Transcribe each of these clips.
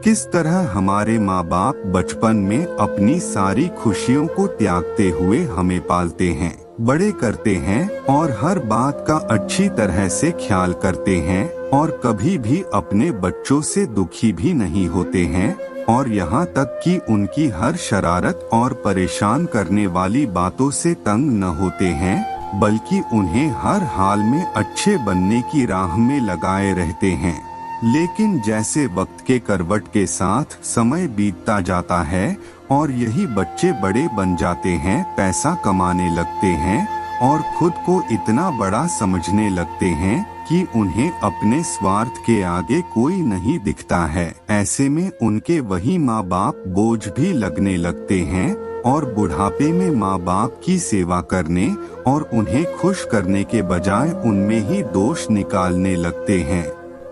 किस तरह हमारे माँ बाप बचपन में अपनी सारी खुशियों को त्यागते हुए हमें पालते हैं, बड़े करते हैं और हर बात का अच्छी तरह से ख्याल करते हैं और कभी भी अपने बच्चों से दुखी भी नहीं होते हैं, और यहाँ तक कि उनकी हर शरारत और परेशान करने वाली बातों से तंग न होते हैं, बल्कि उन्हें हर हाल में अच्छे बनने की राह में लगाए रहते हैं। लेकिन जैसे वक्त के करवट के साथ समय बीतता जाता है और यही बच्चे बड़े बन जाते हैं, पैसा कमाने लगते हैं और खुद को इतना बड़ा समझने लगते हैं कि उन्हें अपने स्वार्थ के आगे कोई नहीं दिखता है, ऐसे में उनके वही माँ बाप बोझ भी लगने लगते हैं और बुढ़ापे में माँ बाप की सेवा करने और उन्हें खुश करने के बजाय उनमें ही दोष निकालने लगते हैं।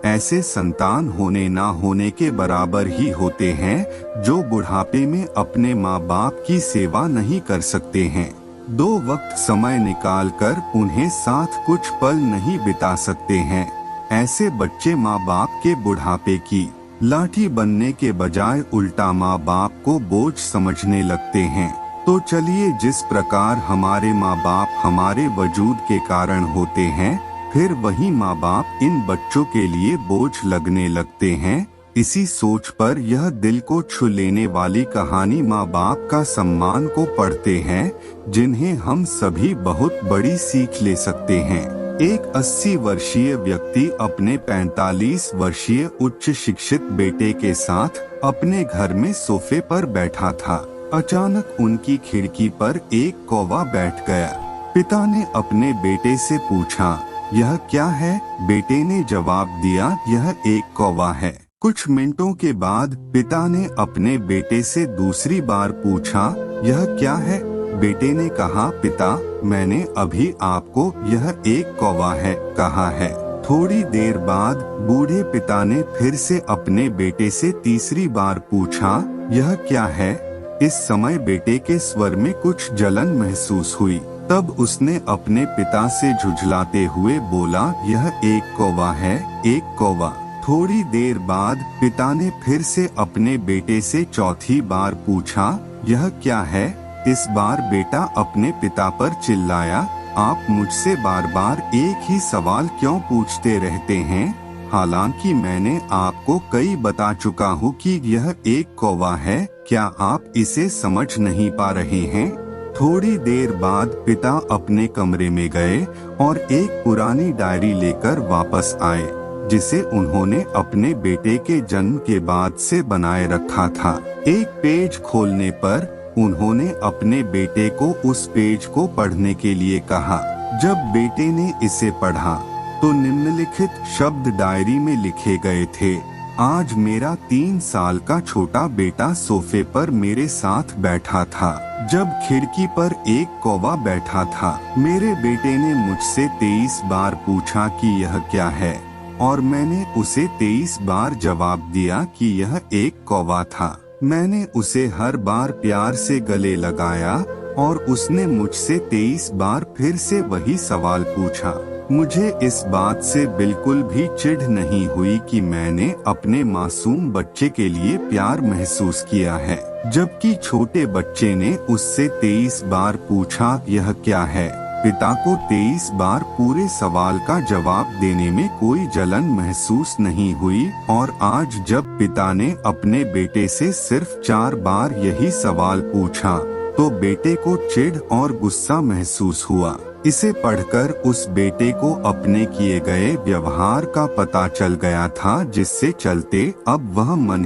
ऐसे संतान होने ना होने के बराबर ही होते हैं जो बुढ़ापे में अपने माँ बाप की सेवा नहीं कर सकते हैं, दो वक्त समय निकालकर उन्हें साथ कुछ पल नहीं बिता सकते हैं। ऐसे बच्चे माँ बाप के बुढ़ापे की लाठी बनने के बजाय उल्टा माँ बाप को बोझ समझने लगते हैं। तो चलिए, जिस प्रकार हमारे माँ बाप हमारे वजूद के कारण होते हैं, फिर वही माँ बाप इन बच्चों के लिए बोझ लगने लगते हैं। इसी सोच पर यह दिल को छू लेने वाली कहानी माँ बाप का सम्मान को पढ़ते हैं, जिन्हें हम सभी बहुत बड़ी सीख ले सकते हैं। एक 80 वर्षीय व्यक्ति अपने 45 वर्षीय उच्च शिक्षित बेटे के साथ अपने घर में सोफे पर बैठा था। अचानक उनकी खिड़की पर एक कौवा बैठ गया। पिता ने अपने बेटे से पूछा, यह क्या है? बेटे ने जवाब दिया, यह एक कौवा है। कुछ मिनटों के बाद पिता ने अपने बेटे से दूसरी बार पूछा, यह क्या है? बेटे ने कहा, पिता, मैंने अभी आपको यह एक कौवा है कहा है। थोड़ी देर बाद बूढ़े पिता ने फिर से अपने बेटे से तीसरी बार पूछा, यह क्या है? इस समय बेटे के स्वर में कुछ जलन महसूस हुई। तब उसने अपने पिता से झुझलाते हुए बोला, यह एक कौवा है, एक कौवा। थोड़ी देर बाद पिता ने फिर से अपने बेटे से चौथी बार पूछा, यह क्या है? इस बार बेटा अपने पिता पर चिल्लाया, आप मुझसे बार बार एक ही सवाल क्यों पूछते रहते हैं? हालांकि मैंने आपको कई बता चुका हूँ कि यह एक कौवा है, क्या आप इसे समझ नहीं पा रहे हैं? थोड़ी देर बाद पिता अपने कमरे में गए और एक पुरानी डायरी लेकर वापस आए, जिसे उन्होंने अपने बेटे के जन्म के बाद से बनाए रखा था। एक पेज खोलने पर उन्होंने अपने बेटे को उस पेज को पढ़ने के लिए कहा। जब बेटे ने इसे पढ़ा तो निम्नलिखित शब्द डायरी में लिखे गए थे, आज मेरा 3 साल का छोटा बेटा सोफे पर मेरे साथ बैठा था जब खिड़की पर एक कौवा बैठा था। मेरे बेटे ने मुझसे 23 बार पूछा कि यह क्या है, और मैंने उसे 23 बार जवाब दिया कि यह एक कौवा था। मैंने उसे हर बार प्यार से गले लगाया और उसने मुझसे 23 बार फिर से वही सवाल पूछा। मुझे इस बात से बिल्कुल भी चिढ़ नहीं हुई कि मैंने अपने मासूम बच्चे के लिए प्यार महसूस किया है, जबकि छोटे बच्चे ने उससे 23 बार पूछा, यह क्या है? पिता को 23 बार पूरे सवाल का जवाब देने में कोई जलन महसूस नहीं हुई, और आज जब पिता ने अपने बेटे से सिर्फ 4 बार यही सवाल पूछा तो बेटे को चिढ़ और गुस्सा महसूस हुआ। इसे पढ़कर उस बेटे को अपने किए गए व्यवहार का पता चल गया था, जिससे चलते अब वह मन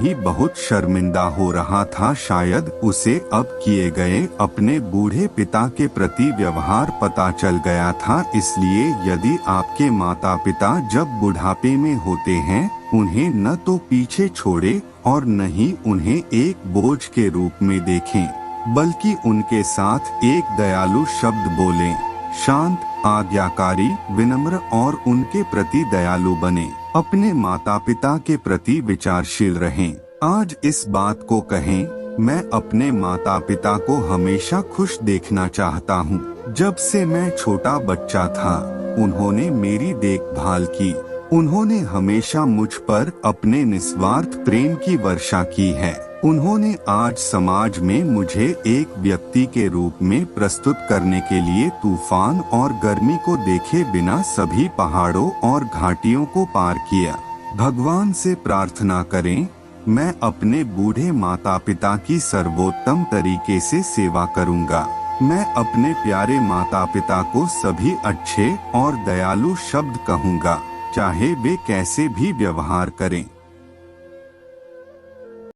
ही बहुत शर्मिंदा हो रहा था। शायद उसे अब किए गए अपने बूढ़े पिता के प्रति व्यवहार पता चल गया था। इसलिए यदि आपके माता पिता जब बुढ़ापे में होते हैं, उन्हें न तो पीछे छोड़े और न ही उन्हें एक बोझ के रूप में देखें, बल्कि उनके साथ एक दयालु शब्द बोलें, शांत, आज्ञाकारी, विनम्र और उनके प्रति दयालु बने। अपने माता पिता के प्रति विचारशील रहें। आज इस बात को कहें, मैं अपने माता पिता को हमेशा खुश देखना चाहता हूँ। जब से मैं छोटा बच्चा था, उन्होंने मेरी देखभाल की, उन्होंने हमेशा मुझ पर अपने निस्वार्थ प्रेम की वर्षा की है। उन्होंने आज समाज में मुझे एक व्यक्ति के रूप में प्रस्तुत करने के लिए तूफान और गर्मी को देखे बिना सभी पहाड़ों और घाटियों को पार किया। भगवान से प्रार्थना करें, मैं अपने बूढ़े माता पिता की सर्वोत्तम तरीके से सेवा करूंगा। मैं अपने प्यारे माता पिता को सभी अच्छे और दयालु शब्द कहूंगा, चाहे वे कैसे भी व्यवहार करें।